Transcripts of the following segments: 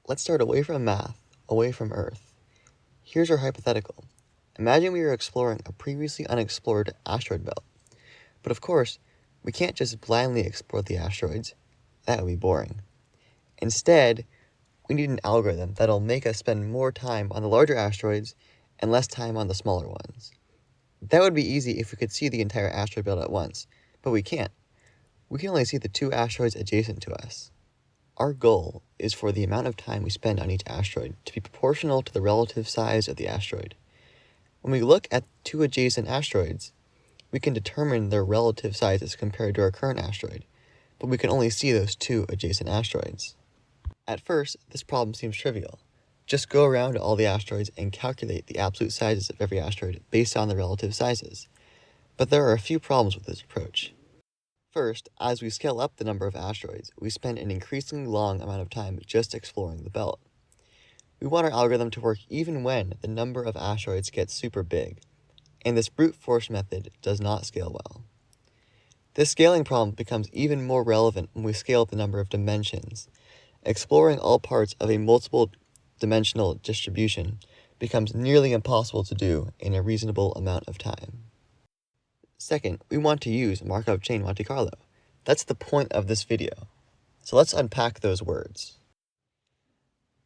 Let's start away from math, away from Earth. Here's our hypothetical. Imagine we are exploring a previously unexplored asteroid belt. But of course, we can't just blindly explore the asteroids. That would be boring. Instead, we need an algorithm that'll make us spend more time on the larger asteroids and less time on the smaller ones. That would be easy if we could see the entire asteroid belt at once, but we can't. We can only see the 2 asteroids adjacent to us. Our goal is for the amount of time we spend on each asteroid to be proportional to the relative size of the asteroid. When we look at 2 adjacent asteroids, we can determine their relative sizes compared to our current asteroid, but we can only see those 2 adjacent asteroids. At first, this problem seems trivial. Just go around to all the asteroids and calculate the absolute sizes of every asteroid based on the relative sizes. But there are a few problems with this approach. First, as we scale up the number of asteroids, we spend an increasingly long amount of time just exploring the belt. We want our algorithm to work even when the number of asteroids gets super big, and this brute force method does not scale well. This scaling problem becomes even more relevant when we scale up the number of dimensions. Exploring all parts of a multiple dimensional distribution becomes nearly impossible to do in a reasonable amount of time. Second, we want to use Markov chain Monte Carlo. That's the point of this video. So let's unpack those words.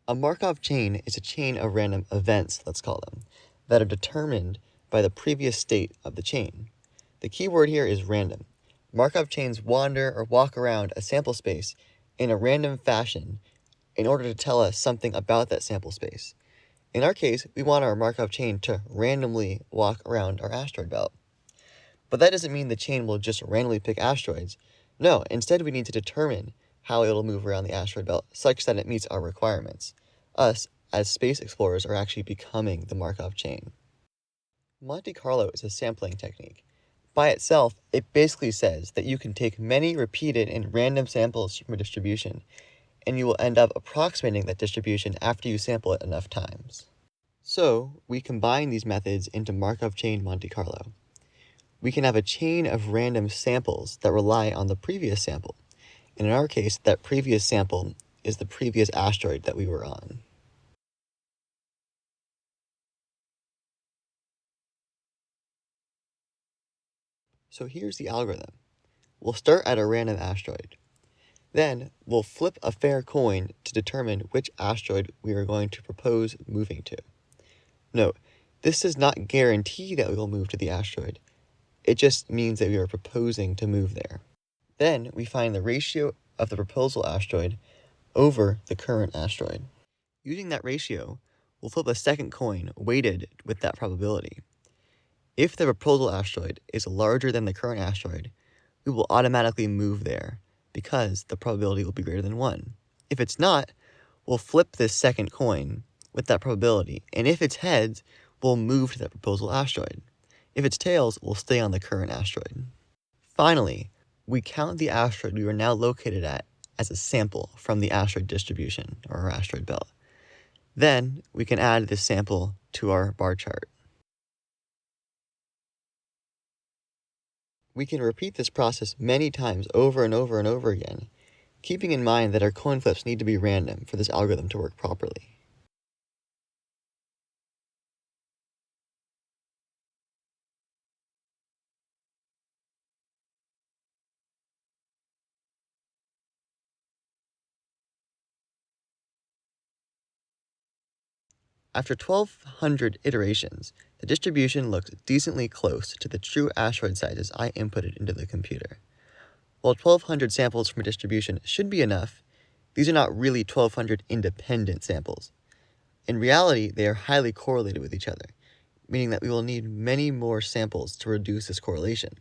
A Markov chain is a chain of random events, let's call them, that are determined by the previous state of the chain. The key word here is random. Markov chains wander or walk around a sample space in a random fashion in order to tell us something about that sample space. In our case, we want our Markov chain to randomly walk around our asteroid belt. But that doesn't mean the chain will just randomly pick asteroids. No, instead we need to determine how it'll move around the asteroid belt such that it meets our requirements. Us, as space explorers, are actually becoming the Markov chain. Monte Carlo is a sampling technique. By itself, it basically says that you can take many repeated and random samples from a distribution, and you will end up approximating that distribution after you sample it enough times. So, we combine these methods into Markov chain Monte Carlo. We can have a chain of random samples that rely on the previous sample, and in our case, that previous sample is the previous asteroid that we were on. So here's the algorithm. We'll start at a random asteroid. Then, we'll flip a fair coin to determine which asteroid we are going to propose moving to. Note, this does not guarantee that we will move to the asteroid. It just means that we are proposing to move there. Then, we find the ratio of the proposal asteroid over the current asteroid. Using that ratio, we'll flip a second coin weighted with that probability. If the proposal asteroid is larger than the current asteroid, we will automatically move there because the probability will be greater than 1. If it's not, we'll flip this second coin with that probability, and if it's heads, we'll move to that proposal asteroid. If it's tails, we'll stay on the current asteroid. Finally, we count the asteroid we are now located at as a sample from the asteroid distribution, or our asteroid belt. Then, we can add this sample to our bar chart. We can repeat this process many times over and over and over again, keeping in mind that our coin flips need to be random for this algorithm to work properly. After 1,200 iterations, the distribution looks decently close to the true asteroid sizes I inputted into the computer. While 1,200 samples from a distribution should be enough, these are not really 1,200 independent samples. In reality, they are highly correlated with each other, meaning that we will need many more samples to reduce this correlation,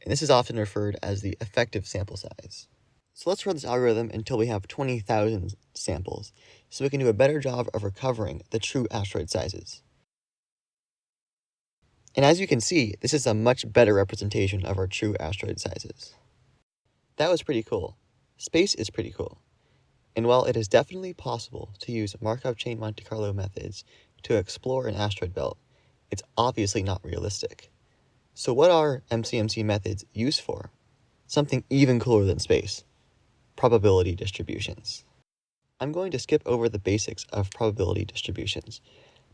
and this is often referred as the effective sample size. So let's run this algorithm until we have 20,000 samples, so we can do a better job of recovering the true asteroid sizes. And as you can see, this is a much better representation of our true asteroid sizes. That was pretty cool. Space is pretty cool. And while it is definitely possible to use Markov chain Monte Carlo methods to explore an asteroid belt, it's obviously not realistic. So what are MCMC methods used for? Something even cooler than space: probability distributions. I'm going to skip over the basics of probability distributions,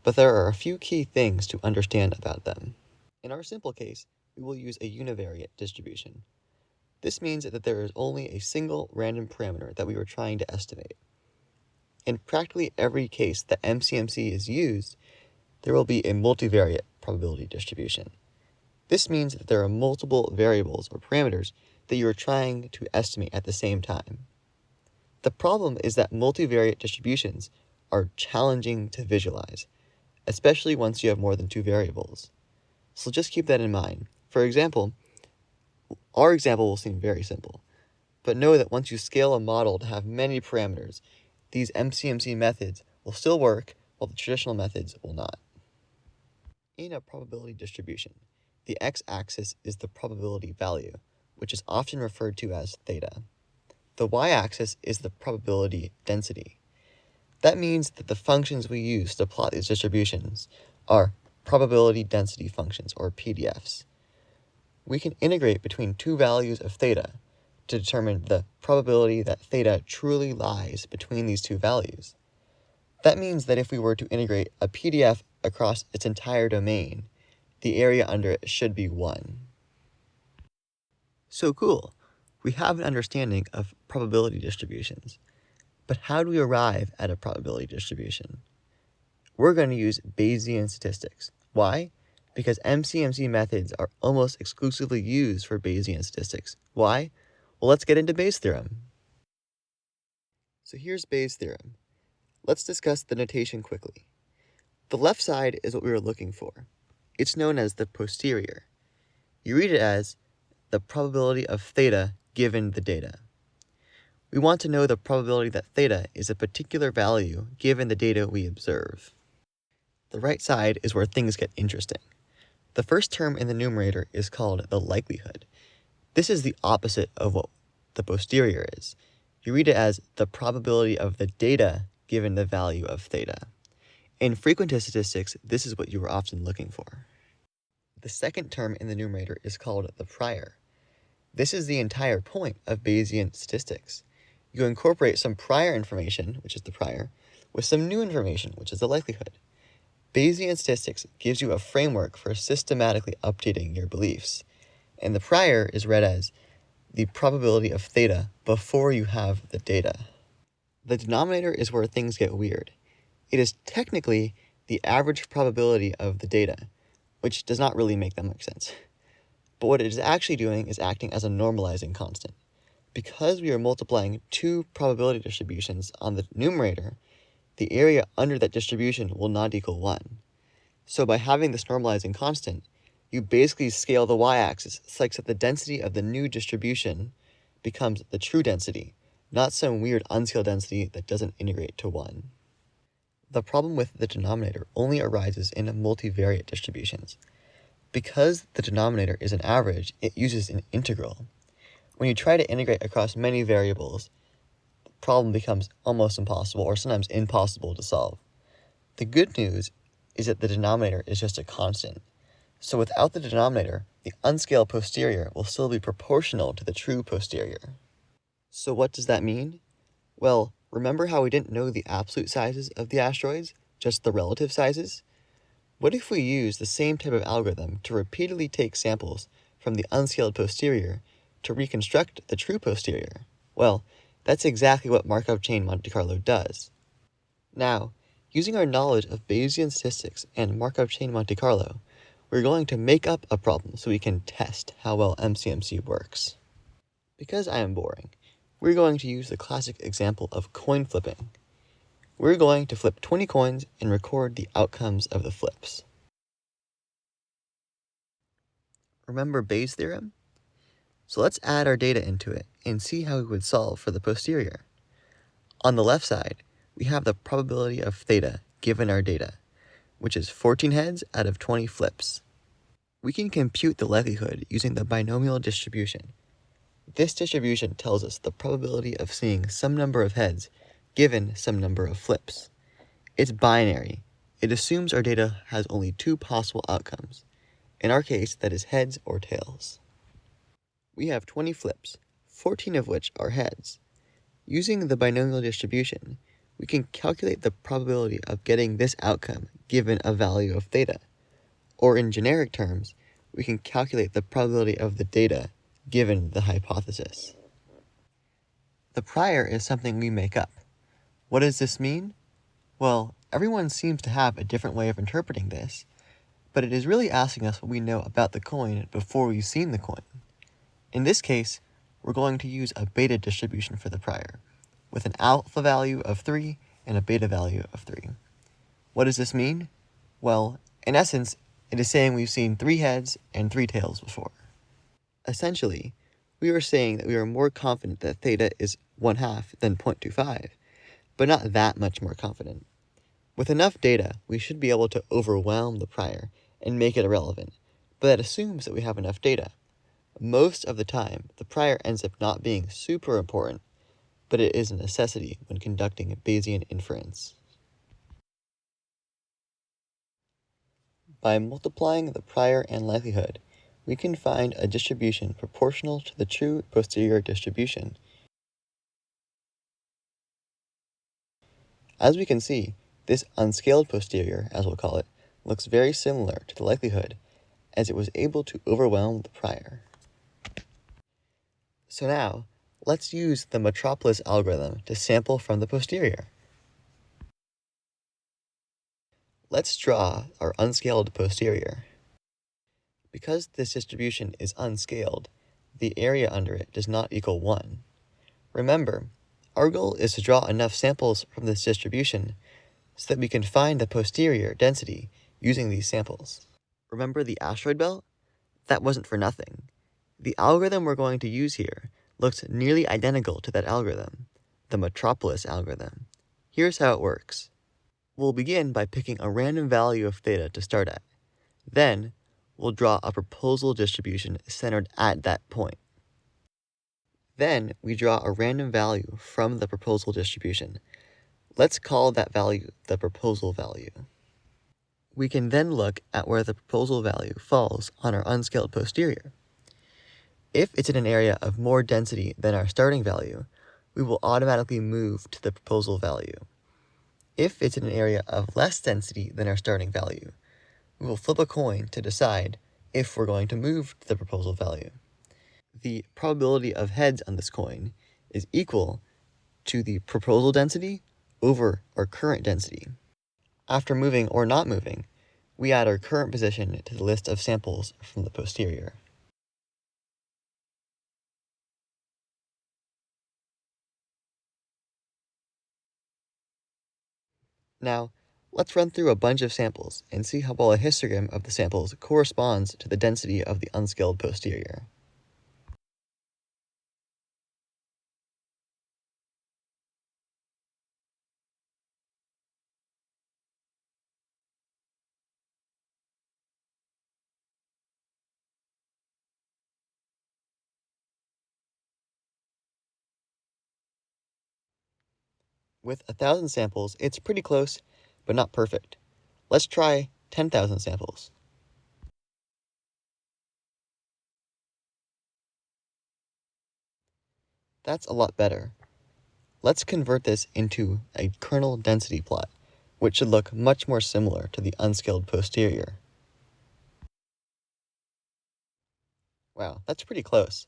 but there are a few key things to understand about them. In our simple case, we will use a univariate distribution. This means that there is only a single random parameter that we are trying to estimate. In practically every case that MCMC is used, there will be a multivariate probability distribution. This means that there are multiple variables or parameters that you are trying to estimate at the same time. The problem is that multivariate distributions are challenging to visualize, especially once you have more than two variables. So just keep that in mind. For example, our example will seem very simple, but know that once you scale a model to have many parameters, these MCMC methods will still work while the traditional methods will not. In a probability distribution, the x-axis is the probability value, which is often referred to as theta. The y-axis is the probability density. That means that the functions we use to plot these distributions are probability density functions, or PDFs. We can integrate between two values of theta to determine the probability that theta truly lies between these two values. That means that if we were to integrate a PDF across its entire domain, the area under it should be 1. So cool, we have an understanding of probability distributions. But how do we arrive at a probability distribution? We're going to use Bayesian statistics. Why? Because MCMC methods are almost exclusively used for Bayesian statistics. Why? Well, let's get into Bayes' theorem. So here's Bayes' theorem. Let's discuss the notation quickly. The left side is what we were looking for. It's known as the posterior. You read it as the probability of theta given the data. We want to know the probability that theta is a particular value given the data we observe. The right side is where things get interesting. The first term in the numerator is called the likelihood. This is the opposite of what the posterior is. You read it as the probability of the data given the value of theta. In frequentist statistics, this is what you are often looking for. The second term in the numerator is called the prior. This is the entire point of Bayesian statistics. You incorporate some prior information, which is the prior, with some new information, which is the likelihood. Bayesian statistics gives you a framework for systematically updating your beliefs, and the prior is read as the probability of theta before you have the data. The denominator is where things get weird. It is technically the average probability of the data, which does not really make that much sense. But what it is actually doing is acting as a normalizing constant. Because we are multiplying two probability distributions on the numerator, the area under that distribution will not equal 1. So by having this normalizing constant, you basically scale the y-axis such that the density of the new distribution becomes the true density, not some weird unscaled density that doesn't integrate to 1. The problem with the denominator only arises in multivariate distributions. Because the denominator is an average, it uses an integral. When you try to integrate across many variables, the problem becomes almost impossible or sometimes impossible to solve. The good news is that the denominator is just a constant. So without the denominator, the unscaled posterior will still be proportional to the true posterior. So what does that mean? Well, remember how we didn't know the absolute sizes of the asteroids, just the relative sizes? What if we use the same type of algorithm to repeatedly take samples from the unscaled posterior to reconstruct the true posterior? Well, that's exactly what Markov chain Monte Carlo does. Now, using our knowledge of Bayesian statistics and Markov chain Monte Carlo, we're going to make up a problem so we can test how well MCMC works. Because I am boring, we're going to use the classic example of coin flipping. We're going to flip 20 coins and record the outcomes of the flips. Remember Bayes' theorem? So let's add our data into it and see how we would solve for the posterior. On the left side, we have the probability of theta given our data, which is 14 heads out of 20 flips. We can compute the likelihood using the binomial distribution. This distribution tells us the probability of seeing some number of heads given some number of flips. It's binary. It assumes our data has only two possible outcomes. In our case, that is heads or tails. We have 20 flips, 14 of which are heads. Using the binomial distribution, we can calculate the probability of getting this outcome given a value of theta. Or in generic terms, we can calculate the probability of the data given the hypothesis. The prior is something we make up. What does this mean? Well, everyone seems to have a different way of interpreting this, but it is really asking us what we know about the coin before we've seen the coin. In this case, we're going to use a beta distribution for the prior, with an alpha value of 3 and a beta value of 3. What does this mean? Well, in essence, it is saying we've seen 3 heads and 3 tails before. Essentially, we are saying that we are more confident that theta is 1/2 than 0.25, but not that much more confident. With enough data, we should be able to overwhelm the prior and make it irrelevant, but that assumes that we have enough data. Most of the time, the prior ends up not being super important, but it is a necessity when conducting Bayesian inference. By multiplying the prior and likelihood, we can find a distribution proportional to the true posterior distribution. As we can see, this unscaled posterior, as we'll call it, looks very similar to the likelihood, as it was able to overwhelm the prior. So now, let's use the Metropolis algorithm to sample from the posterior. Let's draw our unscaled posterior. Because this distribution is unscaled, the area under it does not equal 1. Remember, our goal is to draw enough samples from this distribution so that we can find the posterior density using these samples. Remember the asteroid belt? That wasn't for nothing. The algorithm we're going to use here looks nearly identical to that algorithm, the Metropolis algorithm. Here's how it works. We'll begin by picking a random value of theta to start at. Then, we'll draw a proposal distribution centered at that point. Then, we draw a random value from the proposal distribution. Let's call that value the proposal value. We can then look at where the proposal value falls on our unscaled posterior. If it's in an area of more density than our starting value, we will automatically move to the proposal value. If it's in an area of less density than our starting value, we will flip a coin to decide if we're going to move to the proposal value. The probability of heads on this coin is equal to the proposal density over our current density. After moving or not moving, we add our current position to the list of samples from the posterior. Now, let's run through a bunch of samples and see how well a histogram of the samples corresponds to the density of the unscaled posterior. With 1,000 samples, it's pretty close, but not perfect. Let's try 10,000 samples. That's a lot better. Let's convert this into a kernel density plot, which should look much more similar to the unscaled posterior. Wow, that's pretty close.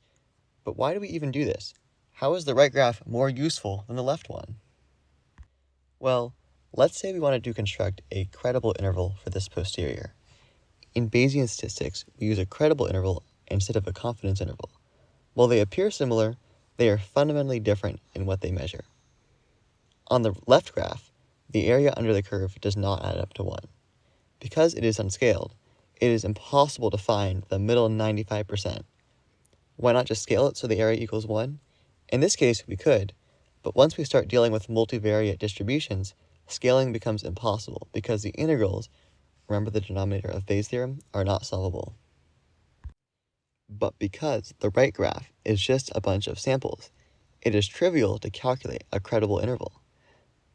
But why do we even do this? How is the right graph more useful than the left one? Well, let's say we wanted to construct a credible interval for this posterior. In Bayesian statistics, we use a credible interval instead of a confidence interval. While they appear similar, they are fundamentally different in what they measure. On the left graph, the area under the curve does not add up to 1. Because it is unscaled, it is impossible to find the middle 95%. Why not just scale it so the area equals 1? In this case, we could, but once we start dealing with multivariate distributions, scaling becomes impossible because the integrals, remember the denominator of Bayes' theorem, are not solvable. But because the right graph is just a bunch of samples, it is trivial to calculate a credible interval.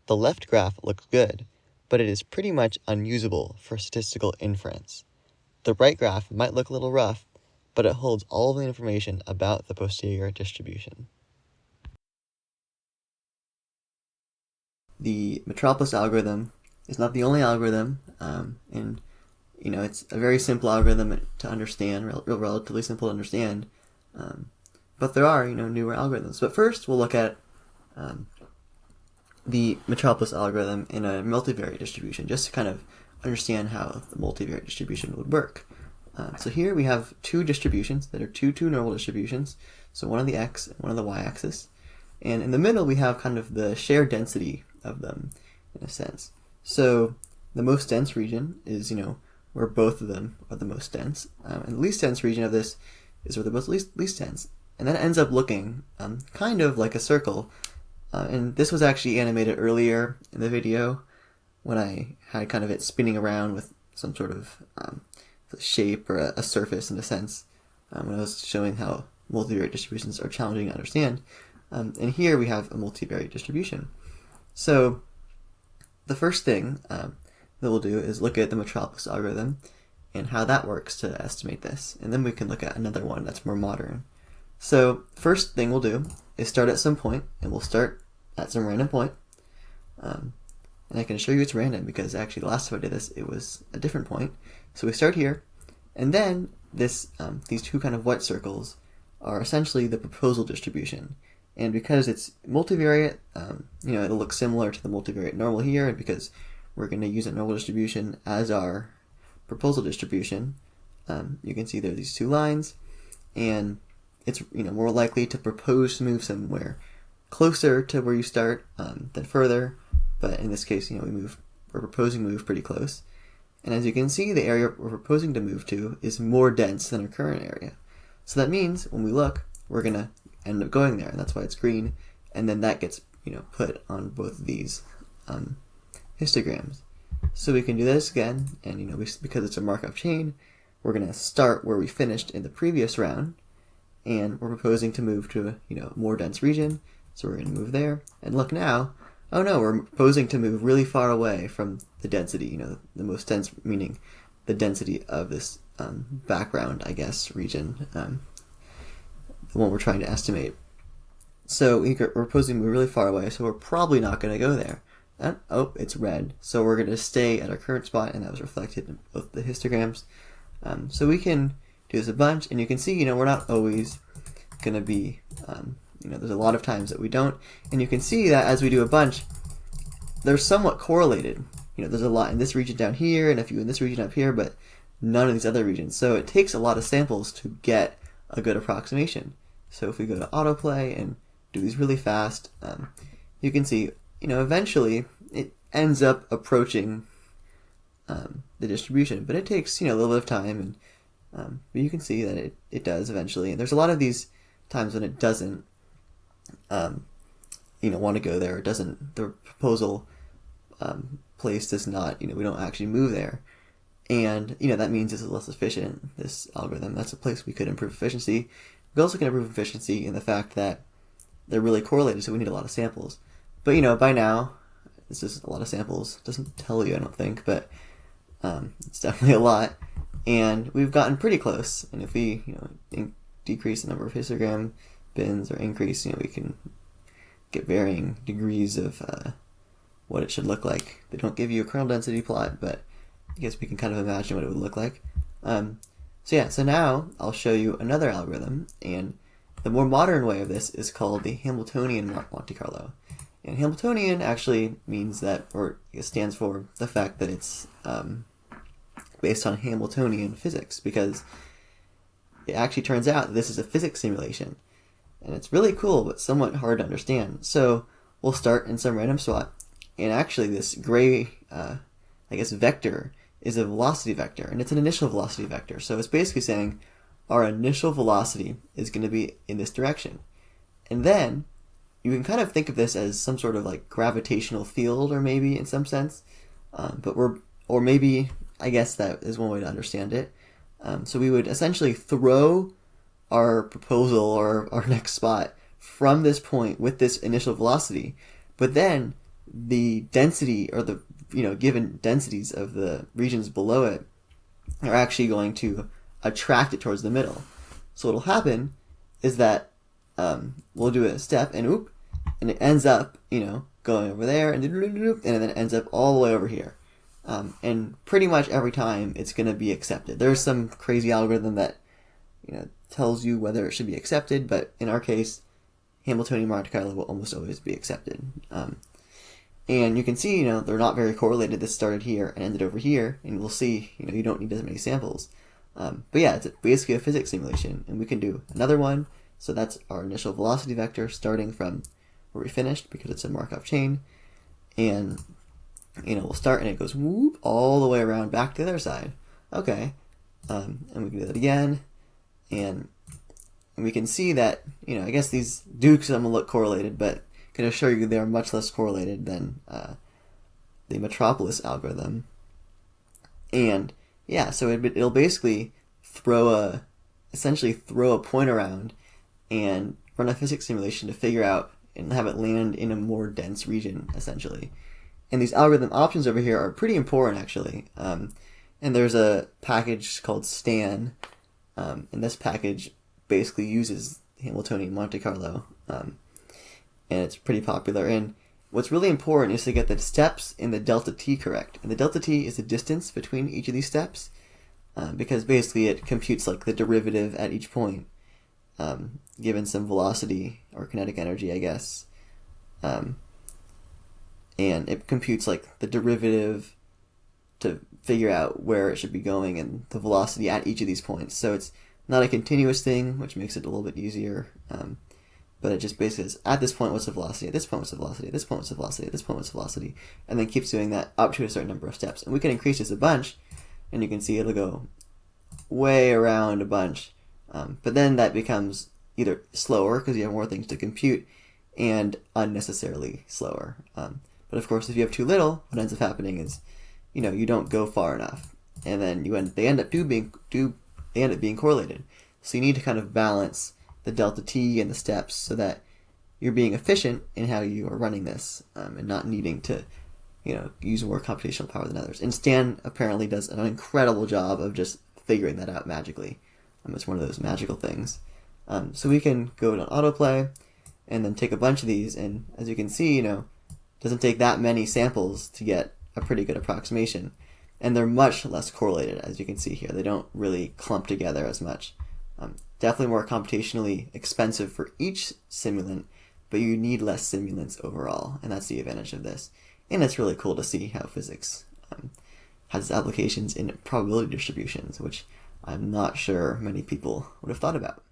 The left graph looks good, but it is pretty much unusable for statistical inference. The right graph might look a little rough, but it holds all of the information about the posterior distribution. the Metropolis algorithm is not the only algorithm, and it's a very simple algorithm to understand, relatively simple to understand, but there are newer algorithms. But first, we'll look at the Metropolis algorithm in a multivariate distribution, just to kind of understand how the multivariate distribution would work. So here we have two distributions that are two normal distributions, so one on the x and one on the y-axis, and in the middle we have kind of the shared density of them, in a sense. So the most dense region is where both of them are the most dense, and the least dense region of this is where they're both least dense, and that ends up looking kind of like a circle. And this was actually animated earlier in the video when I had kind of it spinning around with some sort of shape or a surface, in a sense, when I was showing how multivariate distributions are challenging to understand. And here we have a multivariate distribution. So the first thing that we'll do is look at the Metropolis algorithm and how that works to estimate this. And then we can look at another one that's more modern. So first thing we'll do is start at some point, and we'll start at some random point. And I can show you it's random because actually the last time I did this, it was a different point. So we start here, and then these two kind of white circles are essentially the proposal distribution. And because it's multivariate, it'll look similar to the multivariate normal here, and because we're going to use a normal distribution as our proposal distribution, you can see there are these two lines, and it's more likely to propose to move somewhere closer to where you start than further. But in this case, we're proposing to move pretty close. And as you can see, the area we're proposing to move to is more dense than our current area. So that means when we look, we're going to end up going there, and that's why it's green. And then that gets put on both of these histograms. So we can do this again, and because it's a Markov chain, we're going to start where we finished in the previous round, and we're proposing to move to a more dense region. So we're going to move there, and look now. Oh no, we're proposing to move really far away from the density, the most dense, meaning the density of this background, I guess, region, the one we're trying to estimate. So we're proposing to move really far away, so we're probably not going to go there. And, oh, it's red. So we're going to stay at our current spot, and that was reflected in both the histograms. So we can do this a bunch, and you can see, we're not always going to be... there's a lot of times that we don't, and you can see that as we do a bunch, they're somewhat correlated. There's a lot in this region down here, and a few in this region up here, but none of these other regions. So it takes a lot of samples to get a good approximation. So if we go to autoplay and do these really fast, you can see, eventually it ends up approaching the distribution, but it takes, a little bit of time, and but you can see that it does eventually. And there's a lot of these times when it doesn't want to go there. It doesn't, the proposal place does not, we don't actually move there. And, that means this is less efficient, this algorithm. That's a place we could improve efficiency. We also can improve efficiency in the fact that they're really correlated, so we need a lot of samples. But, by now, this is a lot of samples. It doesn't tell you, I don't think, but it's definitely a lot. And we've gotten pretty close. And if we, decrease the number of histogram bins or increase, we can get varying degrees of what it should look like. They don't give you a kernel density plot, but I guess we can kind of imagine what it would look like. So now I'll show you another algorithm, and the more modern way of this is called the Hamiltonian Monte Carlo. And Hamiltonian actually means that, or it stands for the fact that it's based on Hamiltonian physics, because it actually turns out that this is a physics simulation. And it's really cool, but somewhat hard to understand. So we'll start in some random spot, and actually this gray, vector is a velocity vector, and it's an initial velocity vector. So it's basically saying our initial velocity is going to be in this direction. And then you can kind of think of this as some sort of like gravitational field, or maybe in some sense, or maybe, I guess that is one way to understand it. So we would essentially throw our proposal or our next spot from this point with this initial velocity, but then the density, or the given densities of the regions below it, are actually going to attract it towards the middle. So what'll happen is that we'll do a step, and it ends up going over there, and then it ends up all the way over here. And pretty much every time it's going to be accepted. There's some crazy algorithm that tells you whether it should be accepted, but in our case, Hamiltonian Monte Carlo will almost always be accepted. And you can see, they're not very correlated. This started here and ended over here, and we'll see, you don't need as many samples. But yeah, it's basically a physics simulation, and we can do another one. So that's our initial velocity vector starting from where we finished, because it's a Markov chain. And, we'll start, and it goes whoop all the way around back to the other side. Okay. And we can do that again. And we can see that, I guess these do some look correlated, but I can assure you they're much less correlated than the Metropolis algorithm. And yeah, so it'll basically essentially throw a point around and run a physics simulation to figure out and have it land in a more dense region, essentially. And these algorithm options over here are pretty important, actually. And there's a package called Stan, and this package basically uses Hamiltonian Monte Carlo, and it's pretty popular. And what's really important is to get the steps in the delta t correct. And the delta t is the distance between each of these steps, because basically it computes like the derivative at each point, given some velocity or kinetic energy, I guess. And it computes like the derivative to figure out where it should be going and the velocity at each of these points. So it's not a continuous thing, which makes it a little bit easier. But it just basically says, at this point, what's the velocity? At this point, what's the velocity? At this point, what's the velocity? At this point, what's the velocity? And then keeps doing that up to a certain number of steps. And we can increase this a bunch, and you can see it'll go way around a bunch. But then that becomes either slower, because you have more things to compute, and unnecessarily slower. But of course, if you have too little, what ends up happening is, you don't go far enough, and then they end up being correlated. So you need to kind of balance the delta t and the steps so that you're being efficient in how you are running this, and not needing to, use more computational power than others. And Stan apparently does an incredible job of just figuring that out magically. It's one of those magical things. So we can go to autoplay and then take a bunch of these, and as you can see, it doesn't take that many samples to get a pretty good approximation. And they're much less correlated, as you can see here. They don't really clump together as much. Definitely more computationally expensive for each simulant, but you need less simulants overall, and that's the advantage of this. And it's really cool to see how physics has applications in probability distributions, which I'm not sure many people would have thought about.